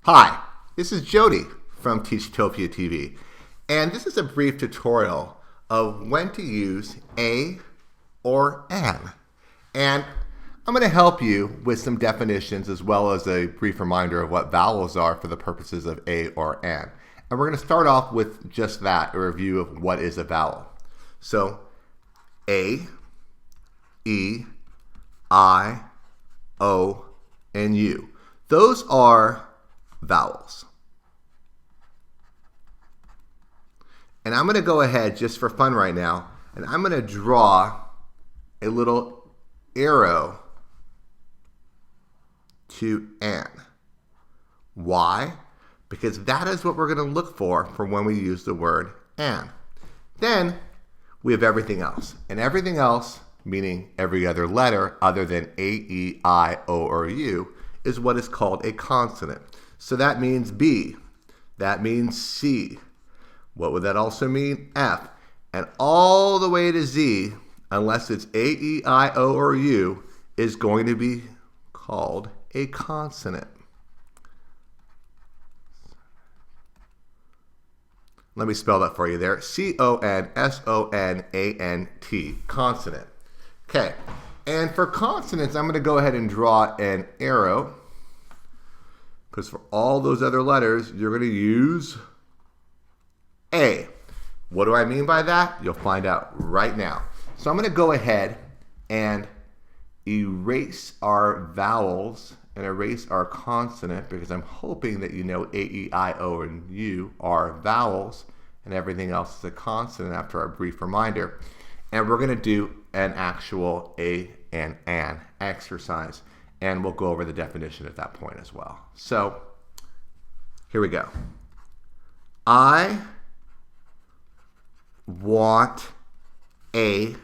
Hi, this is Jody from Teachtopia TV, and this is a brief tutorial of when to use a or an. And I'm going to help you with some definitions as well as a brief reminder of what vowels are for the purposes of a or an. And we're going to start off with just that, a review of what is a vowel. So, A, E, I, O, and U. Those are vowels. And I'm going to go ahead just for fun right now, and I'm going to draw a little arrow to an. Why? Because that is what we're going to look for when we use the word an. Then we have everything else. And everything else, meaning every other letter other than A, E, I, O, or U, is what is called a consonant. So that means B. That means C. What would that also mean? F. And all the way to Z, unless it's A, E, I, O, or U, is going to be called a consonant. Let me spell that for you there. C-O-N-S-O-N-A-N-T. Consonant. Okay. And for consonants, I'm going to go ahead and draw an arrow, because for all those other letters, you're going to use A. What do I mean by that? You'll find out right now. So I'm going to go ahead and erase our vowels and erase our consonant, because I'm hoping that you know A, E, I, O, and U are vowels and everything else is a consonant after our brief reminder. And we're going to do an actual a and an exercise, and we'll go over the definition at that point as well. So here we go. I want a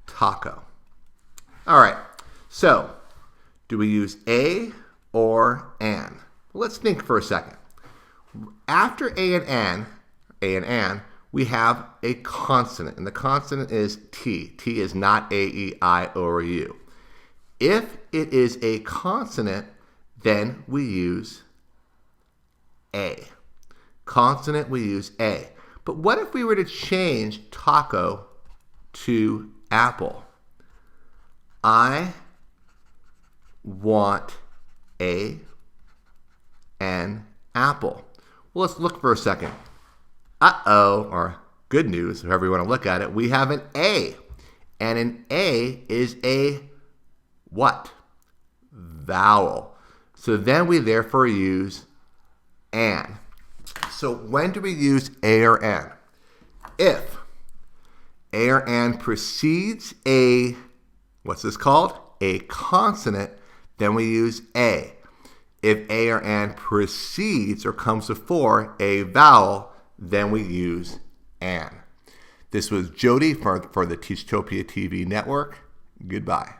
taco. All right, so do we use a or an? Well, let's think for a second. After a and an, we have a consonant, and the consonant is T. T is not A, E, I, O, or U. If it is a consonant, then we use A. Consonant, we use A. But what if we were to change taco to apple? I want an apple. Well, let's look for a second. Uh-oh, or good news, however you want to look at it, we have an A. And an A is a what? Vowel. So then we therefore use an. So when do we use a or an? If a or an precedes a, what's this called? A consonant, then we use a. If a or an precedes or comes before a vowel, then we use an. This was Jody for the Teachtopia TV network. Goodbye.